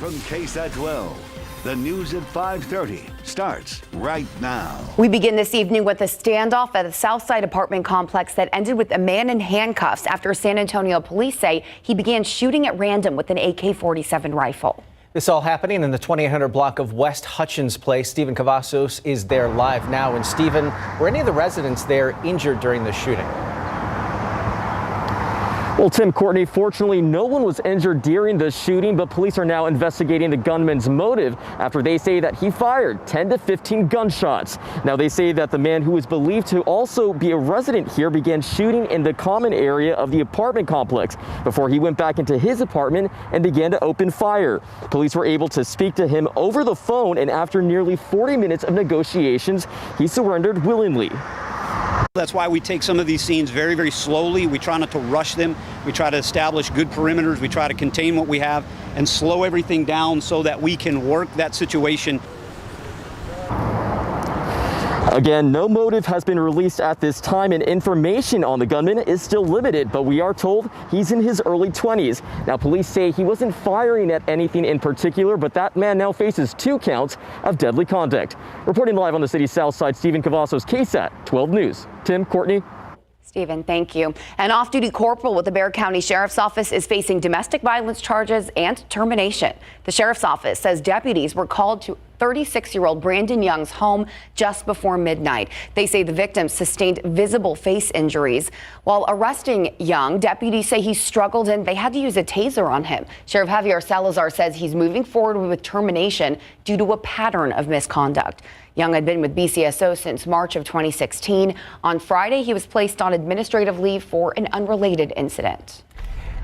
from KSAT 12. The news at 5:30 starts right now. We begin this evening with a standoff at a Southside apartment complex that ended with a man in handcuffs after San Antonio police say he began shooting at random with an AK-47 rifle. This all happening in the 2800 block of West Hutchins Place. Stephen Cavazos is there live now. And Stephen, were any of the residents there injured during the shooting? Well, Tim, Courtney, fortunately, no one was injured during the shooting, but police are now investigating the gunman's motive after they say that he fired 10 to 15 gunshots. Now, they say that the man who is believed to also be a resident here began shooting in the common area of the apartment complex before he went back into his apartment and began to open fire. Police were able to speak to him over the phone, and after nearly 40 minutes of negotiations, he surrendered willingly. That's why we take some of these scenes very, very slowly. We try not to rush them. We try to establish good perimeters. We try to contain what we have and slow everything down so that we can work that situation. Again, no motive has been released at this time, and information on the gunman is still limited, but we are told he's in his early 20s. Now, police say he wasn't firing at anything in particular, but that man now faces 2 counts of deadly conduct. Reporting live on the city's south side, Stephen Cavazos, KSAT 12 News. Tim, Courtney. Stephen, thank you. An off-duty corporal with the Bexar County Sheriff's Office is facing domestic violence charges and termination. The Sheriff's Office says deputies were called to 36-year-old Brandon Young's home just before midnight. They say the victim sustained visible face injuries. While arresting Young, deputies say he struggled and they had to use a taser on him. Sheriff Javier Salazar says he's moving forward with termination due to a pattern of misconduct. Young had been with BCSO since March of 2016. On Friday, he was placed on administrative leave for an unrelated incident.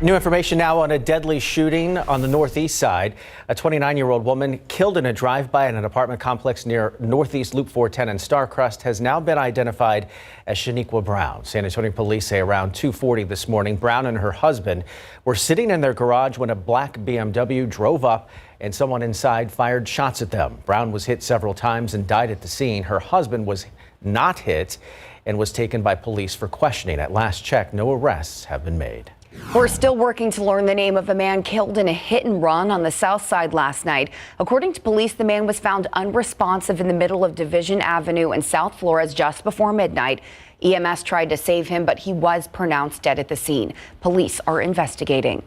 New information now on a deadly shooting on the northeast side. A 29-year-old woman killed in a drive-by in an apartment complex near Northeast Loop 410 and Starcrest has now been identified as Shaniqua Brown. San Antonio police say around 2:40 this morning, Brown and her husband were sitting in their garage when a black BMW drove up and someone inside fired shots at them. Brown was hit several times and died at the scene. Her husband was not hit and was taken by police for questioning. At last check, no arrests have been made. We're still working to learn the name of a man killed in a hit and run on the south side last night. According to police, the man was found unresponsive in the middle of Division Avenue in South Flores just before midnight. EMS tried to save him, but he was pronounced dead at the scene. Police are investigating.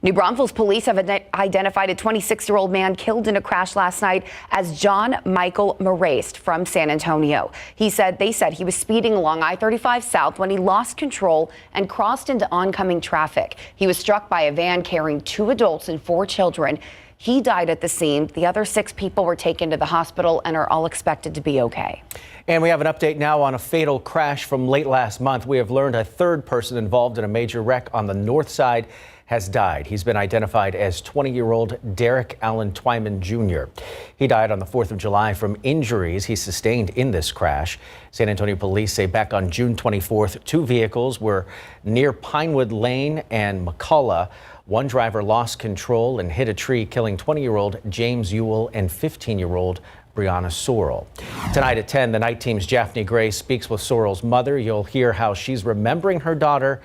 New Braunfels police have identified a 26-year-old man killed in a crash last night as John Michael Moraste from San Antonio. They said he was speeding along I-35 South when he lost control and crossed into oncoming traffic. He was struck by a van carrying 2 adults and 4 children. He died at the scene. The other 6 people were taken to the hospital and are all expected to be okay. And we have an update now on a fatal crash from late last month. We have learned a 3rd person involved in a major wreck on the north side has died. He's been identified as 20-year-old Derek Allen Twyman Jr. He died on the 4th of July from injuries he sustained in this crash. San Antonio police say back on June 24th, 2 vehicles were near Pinewood Lane and McCullough. One driver lost control and hit a tree, killing 20-year-old James Ewell and 15-year-old Brianna Sorrell. Tonight at 10, the night team's Japhanie Gray speaks with Sorrell's mother. You'll hear how she's remembering her daughter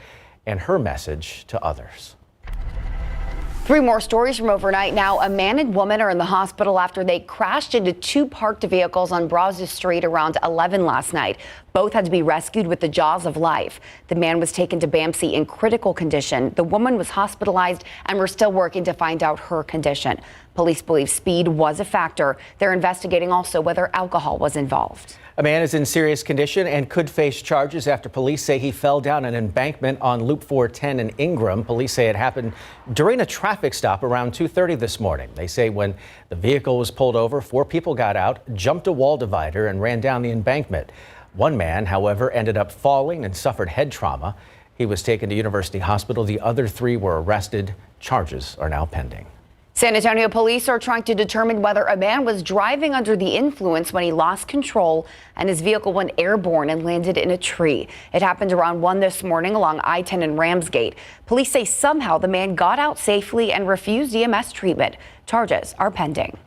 and her message to others. 3 more stories from overnight now. A man and woman are in the hospital after they crashed into 2 parked vehicles on Brazos Street around 11 last night. Both had to be rescued with the jaws of life. The man was taken to BAMC in critical condition. The woman was hospitalized, and we're still working to find out her condition. Police believe speed was a factor. They're investigating also whether alcohol was involved. A man is in serious condition and could face charges after police say he fell down an embankment on Loop 410 in Ingram. Police say it happened during a traffic stop around 2:30 this morning. They say when the vehicle was pulled over, 4 people got out, jumped a wall divider, and ran down the embankment. One man, however, ended up falling and suffered head trauma. He was taken to University Hospital. The other 3 were arrested. Charges are now pending. San Antonio police are trying to determine whether a man was driving under the influence when he lost control and his vehicle went airborne and landed in a tree. It happened around 1 this morning along I-10 and Ramsgate. Police say somehow the man got out safely and refused EMS treatment. Charges are pending.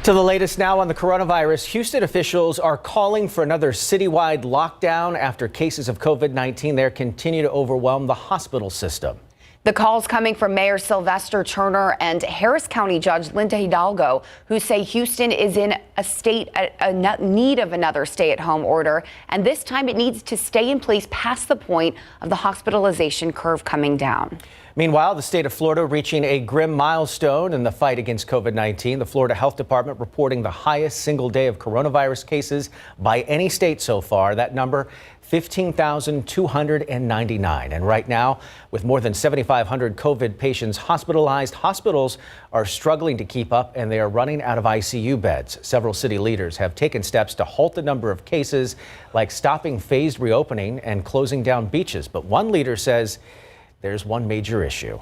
To the latest now on the coronavirus, Houston officials are calling for another citywide lockdown after cases of COVID-19 there continue to overwhelm the hospital system. The calls coming from Mayor Sylvester Turner and Harris County Judge Linda Hidalgo, who say Houston is in a need of another stay-at-home order, and this time it needs to stay in place past the point of the hospitalization curve coming down. Meanwhile, the state of Florida reaching a grim milestone in the fight against COVID-19. The Florida Health Department reporting the highest single day of coronavirus cases by any state so far. That number, 15,299. And right now, with more than 7,500 COVID patients hospitalized, hospitals are struggling to keep up and they are running out of ICU beds. Several city leaders have taken steps to halt the number of cases, like stopping phased reopening and closing down beaches. But one leader says there's one major issue.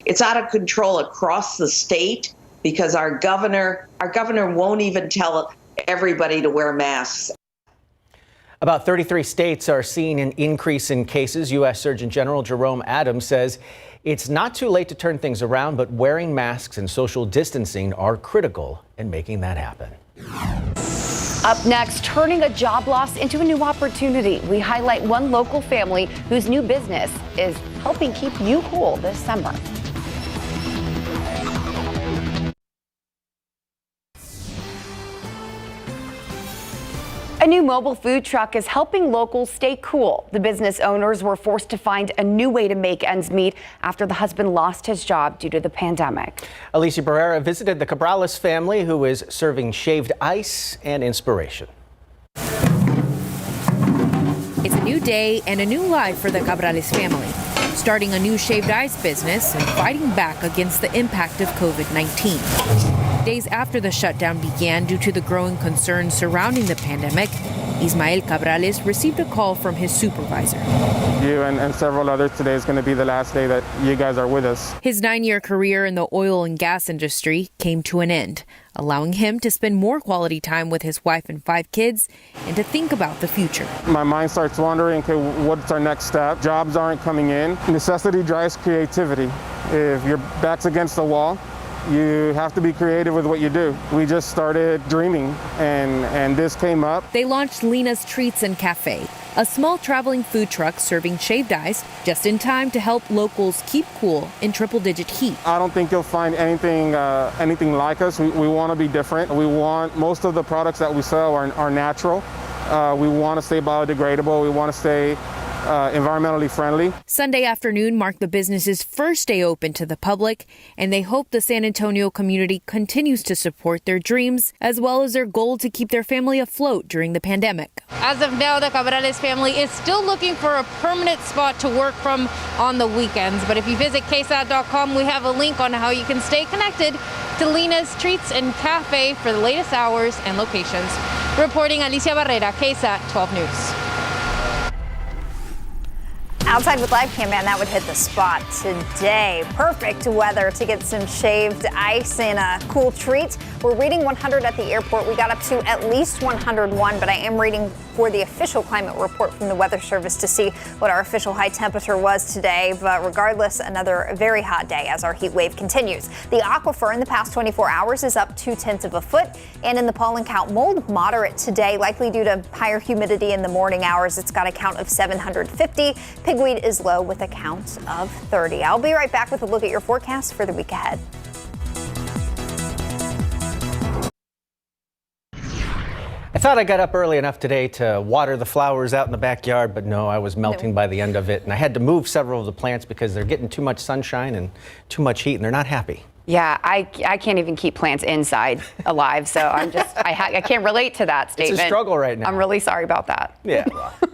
It's out of control across the state because our governor won't even tell everybody to wear masks. About 33 states are seeing an increase in cases. U.S. Surgeon General Jerome Adams says it's not too late to turn things around, but wearing masks and social distancing are critical in making that happen. Up next, turning a job loss into a new opportunity. We highlight one local family whose new business is helping keep you cool this summer. A new mobile food truck is helping locals stay cool. The business owners were forced to find a new way to make ends meet after the husband lost his job due to the pandemic. Alicia Barrera visited the Cabrales family, who is serving shaved ice and inspiration. It's a new day and a new life for the Cabrales family, starting a new shaved ice business and fighting back against the impact of COVID-19. Days after the shutdown began due to the growing concerns surrounding the pandemic, Ismael Cabrales received a call from his supervisor. You and several others, today is going to be the last day that you guys are with us. His 9-year career in the oil and gas industry came to an end, allowing him to spend more quality time with his wife and 5 kids and to think about the future. My mind starts wondering, okay, what's our next step? Jobs aren't coming in. Necessity drives creativity. If your back's against the wall, you have to be creative with what you do. We just started dreaming and this came up. They launched Lena's Treats and Cafe, a small traveling food truck serving shaved ice just in time to help locals keep cool in triple-digit heat. I don't think you'll find anything like us. We want to be different. We want most of the products that we sell are natural. We want to stay biodegradable. We want to stay environmentally friendly. Sunday afternoon marked the business's first day open to the public, and they hope the San Antonio community continues to support their dreams as well as their goal to keep their family afloat during the pandemic. As of now, the Cabrales family is still looking for a permanent spot to work from on the weekends. But if you visit KSAT.com, we have a link on how you can stay connected to Lena's Treats and Cafe for the latest hours and locations. Reporting Alicia Barrera, KSAT 12 News. Outside with Live Cam, man, that would hit the spot today. Perfect weather to get some shaved ice and a cool treat. We're reading 100 at the airport. We got up to at least 101, but I am reading for the official climate report from the Weather Service to see what our official high temperature was today. But regardless, another very hot day as our heat wave continues. The aquifer in the past 24 hours is up 0.2 of a foot. And in the pollen count, mold moderate today, likely due to higher humidity in the morning hours. It's got a count of 750. Pigweed is low with a count of 30. I'll be right back with a look at your forecast for the week ahead. I thought I got up early enough today to water the flowers out in the backyard, but no, I was melting by the end of it. And I had to move several of the plants because they're getting too much sunshine and too much heat, and they're not happy. Yeah, I can't even keep plants inside alive, so I can't relate to that statement. It's a struggle right now. I'm really sorry about that. Yeah.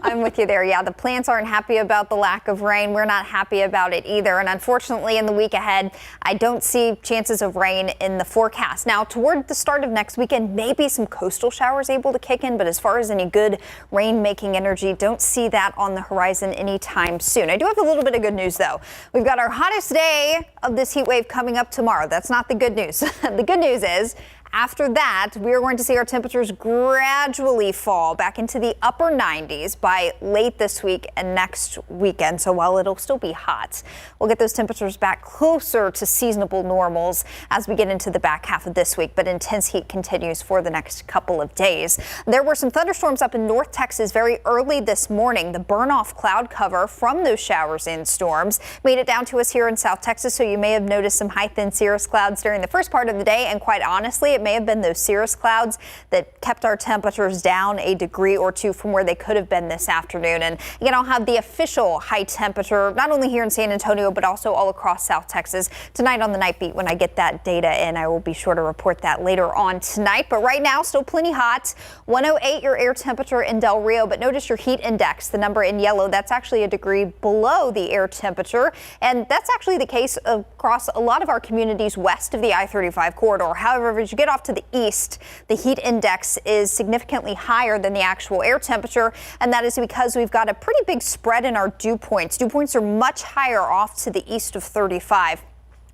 I'm with you there. Yeah, the plants aren't happy about the lack of rain. We're not happy about it either. And unfortunately, in the week ahead, I don't see chances of rain in the forecast. Now, toward the start of next weekend, maybe some coastal showers able to kick in, but as far as any good rain-making energy, don't see that on the horizon anytime soon. I do have a little bit of good news, though. We've got our hottest day of this heat wave coming up tomorrow. That's not the good news. The good news is After that, we are going to see our temperatures gradually fall back into the upper 90s by late this week and next weekend. So while it'll still be hot, we'll get those temperatures back closer to seasonable normals as we get into the back half of this week. But intense heat continues for the next couple of days. There were some thunderstorms up in North Texas very early this morning. The burn-off cloud cover from those showers and storms made it down to us here in South Texas. So you may have noticed some high-thin cirrus clouds during the first part of the day. And quite honestly, it may have been those cirrus clouds that kept our temperatures down a degree or two from where they could have been this afternoon. And again, I'll have the official high temperature, not only here in San Antonio, but also all across South Texas tonight on the night beat. When I get that data in, I will be sure to report that later on tonight. But right now, still plenty hot. 108 your air temperature in Del Rio, but notice your heat index, the number in yellow, that's actually a degree below the air temperature. And that's actually the case across a lot of our communities west of the I-35 corridor. However, as you get off to the east, the heat index is significantly higher than the actual air temperature, and that is because we've got a pretty big spread in our dew points. Dew points are much higher off to the east of 35.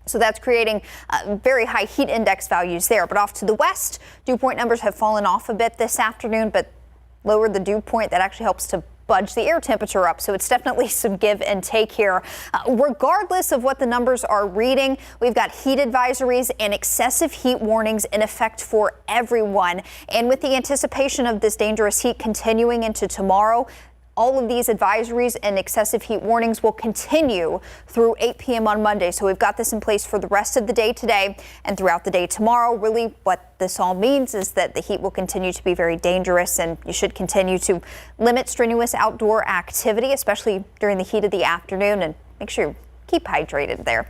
So that's creating very high heat index values there. But off to the west, dew point numbers have fallen off a bit this afternoon, but lowered the dew point. That actually helps to budge the air temperature up. So it's definitely some give and take here. Regardless of what the numbers are reading, we've got heat advisories and excessive heat warnings in effect for everyone. And with the anticipation of this dangerous heat continuing into tomorrow, all of these advisories and excessive heat warnings will continue through 8 p.m. on Monday. So we've got this in place for the rest of the day today and throughout the day tomorrow. Really, what this all means is that the heat will continue to be very dangerous, and you should continue to limit strenuous outdoor activity, especially during the heat of the afternoon, and make sure you keep hydrated there.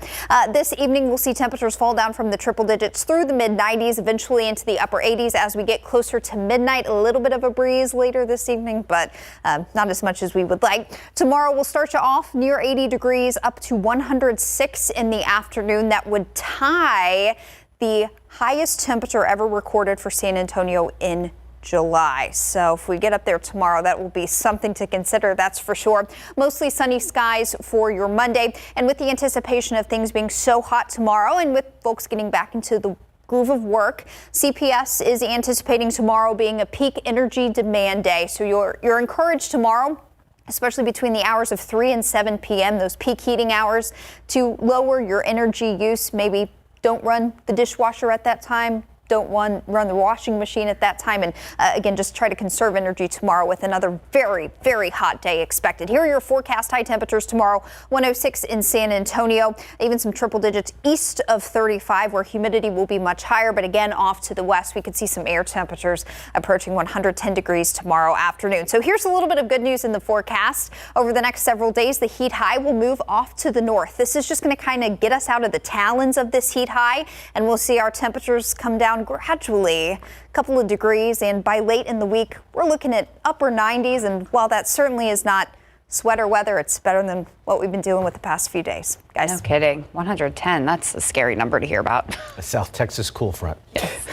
This evening, we'll see temperatures fall down from the triple digits through the mid-90s, eventually into the upper 80s as we get closer to midnight. A little bit of a breeze later this evening, but not as much as we would like. Tomorrow, we'll start you off near 80 degrees, up to 106 in the afternoon. That would tie the highest temperature ever recorded for San Antonio in July. So if we get up there tomorrow, that will be something to consider, that's for sure. Mostly sunny skies for your Monday. And with the anticipation of things being so hot tomorrow, and with folks getting back into the groove of work, CPS is anticipating tomorrow being a peak energy demand day. So you're encouraged tomorrow, especially between the hours of 3 and 7 p.m., those peak heating hours, to lower your energy use. Maybe don't run the dishwasher at that time. Don't run the washing machine at that time. And again, just try to conserve energy tomorrow with another very, very hot day expected. Here are your forecast high temperatures tomorrow. 106 in San Antonio, even some triple digits east of 35 where humidity will be much higher. But again, off to the west, we could see some air temperatures approaching 110 degrees tomorrow afternoon. So here's a little bit of good news in the forecast. Over the next several days, the heat high will move off to the north. This is just going to kind of get us out of the talons of this heat high, and we'll see our temperatures come down gradually, a couple of degrees, and by late in the week, we're looking at upper 90s. And while that certainly is not sweater weather, it's better than what we've been dealing with the past few days, guys. No kidding. 110. That's a scary number to hear about. A South Texas cool front. Yes.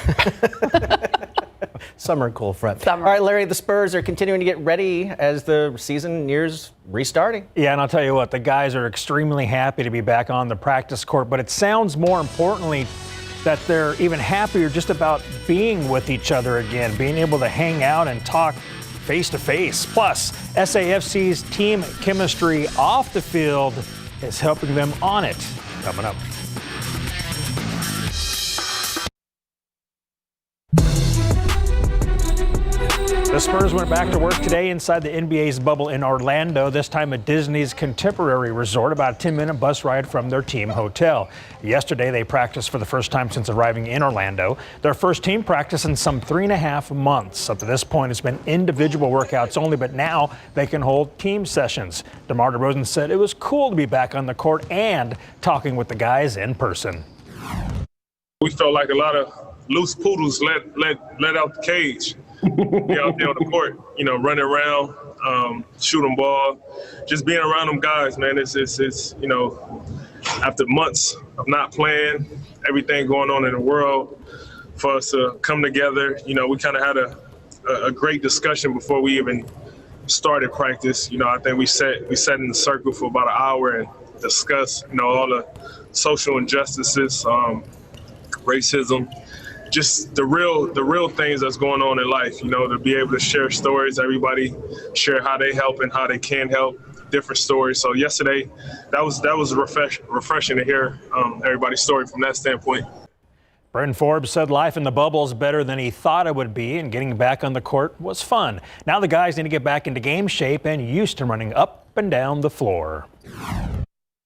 Summer cool front. Summer. All right, Larry, the Spurs are continuing to get ready as the season nears restarting. Yeah, and I'll tell you what, the guys are extremely happy to be back on the practice court, but it sounds more importantly that they're even happier just about being with each other again, being able to hang out and talk face to face. Plus, SAFC's team chemistry off the field is helping them on it. Coming up. The Spurs went back to work today inside the NBA's bubble in Orlando, this time at Disney's Contemporary Resort, about a 10-minute bus ride from their team hotel. Yesterday, they practiced for the first time since arriving in Orlando. Their first team practice in some 3.5 months. Up to this point, it's been individual workouts only, but now they can hold team sessions. DeMar DeRozan said it was cool to be back on the court and talking with the guys in person. We felt like a lot of loose poodles let out the cage. Be out there on the court, running around, shooting ball, just being around them guys, man. It's after months of not playing, everything going on in the world, for us to come together, we kind of had a great discussion before we even started practice. I think we sat in the circle for about an hour and discussed, all the social injustices, racism, just the real things that's going on in life, you know, to be able to share stories, everybody share how they help and how they can help, different stories. So yesterday, that was refreshing to hear everybody's story from that standpoint. Bryn Forbes said life in the bubble is better than he thought it would be, and getting back on the court was fun. Now the guys need to get back into game shape and used to running up and down the floor.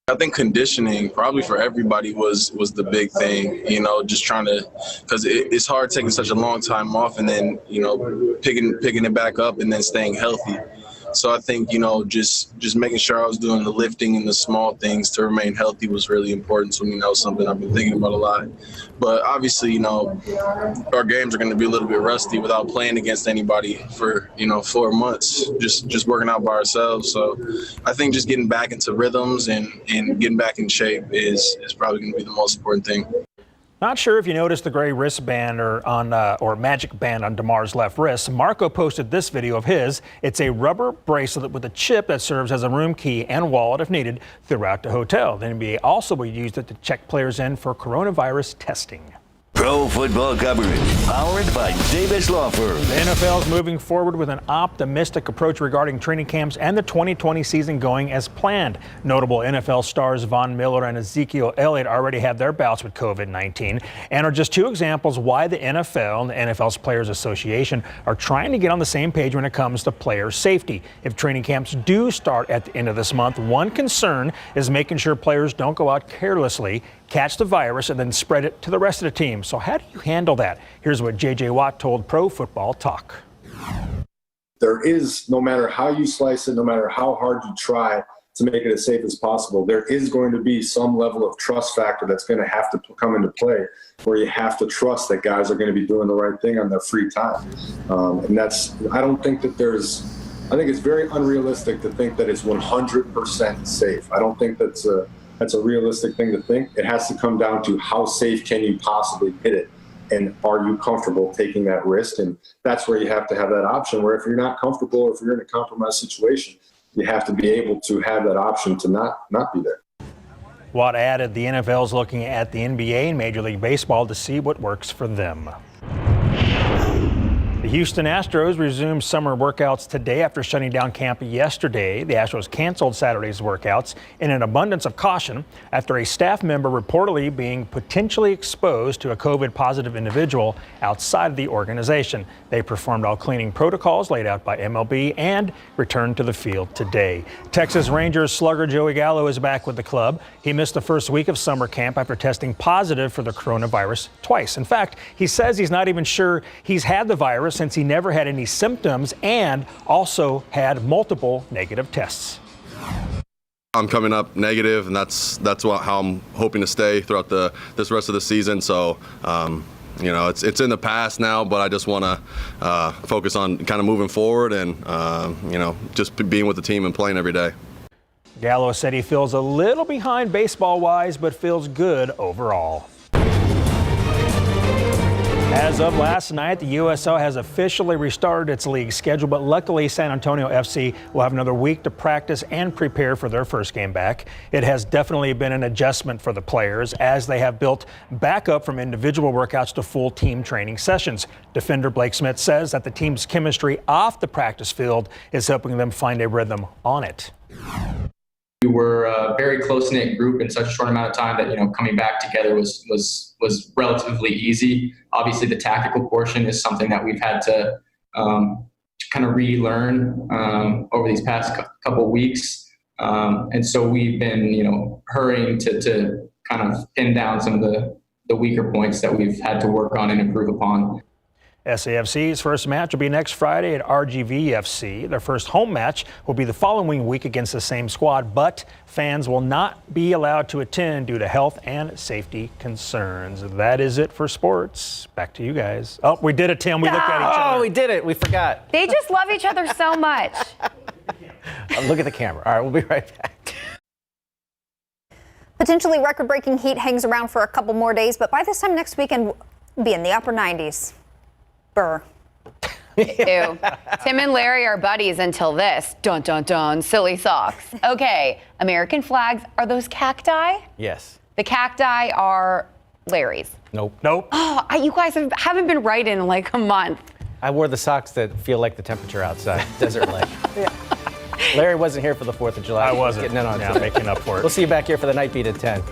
I think conditioning probably for everybody was the big thing, you know, just trying to, because it's hard taking such a long time off and then, you know, picking it back up and then staying healthy. So I think, you know, just making sure I was doing the lifting and the small things to remain healthy was really important to me. That was something I've been thinking about a lot. But obviously, you know, our games are going to be a little bit rusty without playing against anybody for, you know, 4 months, just working out by ourselves. So I think just getting back into rhythms and getting back in shape is probably going to be the most important thing. Not sure if you noticed the gray wristband or magic band on DeMar's left wrist. Marco posted this video of his. It's a rubber bracelet with a chip that serves as a room key and wallet if needed throughout the hotel. The NBA also will use it to check players in for coronavirus testing. Pro football coverage powered by Davis Law Firm. The NFL is moving forward with an optimistic approach regarding training camps and the 2020 season going as planned. Notable NFL stars Von Miller and Ezekiel Elliott already have their bouts with COVID-19 and are just two examples why the NFL and the NFL's Players Association are trying to get on the same page when it comes to player safety. If training camps do start at the end of this month, one concern is making sure players don't go out carelessly, catch the virus, and then spread it to the rest of the team. So how do you handle that? Here's what J.J. Watt told Pro Football Talk. There is, no matter how you slice it, no matter how hard you try to make it as safe as possible, there is going to be some level of trust factor that's going to have to come into play, where you have to trust that guys are going to be doing the right thing on their free time. And that's, I don't think that I think it's very unrealistic to think that it's 100% safe. I don't think that's a realistic thing to think. It has to come down to how safe can you possibly hit it, and are you comfortable taking that risk? And that's where you have to have that option, where if you're not comfortable or if you're in a compromised situation, you have to be able to have that option to not be there. Watt added the NFL is looking at the NBA and Major League Baseball to see what works for them. The Houston Astros resumed summer workouts today after shutting down camp yesterday. The Astros canceled Saturday's workouts in an abundance of caution after a staff member reportedly being potentially exposed to a COVID-positive individual outside of the organization. They performed all cleaning protocols laid out by MLB and returned to the field today. Texas Rangers slugger Joey Gallo is back with the club. He missed the first week of summer camp after testing positive for the coronavirus twice. In fact, he says he's not even sure he's had the virus since he never had any symptoms and also had multiple negative tests. I'm coming up negative, and that's how I'm hoping to stay throughout this rest of the season. So, you know, it's in the past now, but I just want to focus on kind of moving forward and, you know, just being with the team and playing every day. Gallo said he feels a little behind baseball-wise, but feels good overall. As of last night, the USL has officially restarted its league schedule, but luckily San Antonio FC will have another week to practice and prepare for their first game back. It has definitely been an adjustment for the players as they have built back up from individual workouts to full team training sessions. Defender Blake Smith says that the team's chemistry off the practice field is helping them find a rhythm on it. We were a very close-knit group in such a short amount of time that, you know, coming back together was relatively easy. Obviously, the tactical portion is something that we've had to kind of relearn over these past couple weeks. And so we've been, you know, hurrying to kind of pin down some of the weaker points that we've had to work on and improve upon. SAFC's first match will be next Friday at RGVFC. Their first home match will be the following week against the same squad, but fans will not be allowed to attend due to health and safety concerns. That is it for sports. Back to you guys. Oh, we did it, Tim. We looked at each other. Oh, we did it. We forgot. They just love each other so much. Look at the camera. All right, we'll be right back. Potentially record-breaking heat hangs around for a couple more days, but by this time next weekend, we'll be in the upper 90s. Burr. Ew. Tim and Larry are buddies until this. Dun, dun, dun. Silly socks. Okay, American flags. Are those cacti? Yes. The cacti are Larry's. Nope. Oh, you guys haven't been right in like a month. I wore the socks that feel like the temperature outside. Desert like. Larry wasn't here for the 4th of July. I wasn't. Getting in on yeah, it. making up for it. We'll see you back here for the Night Beat at 10.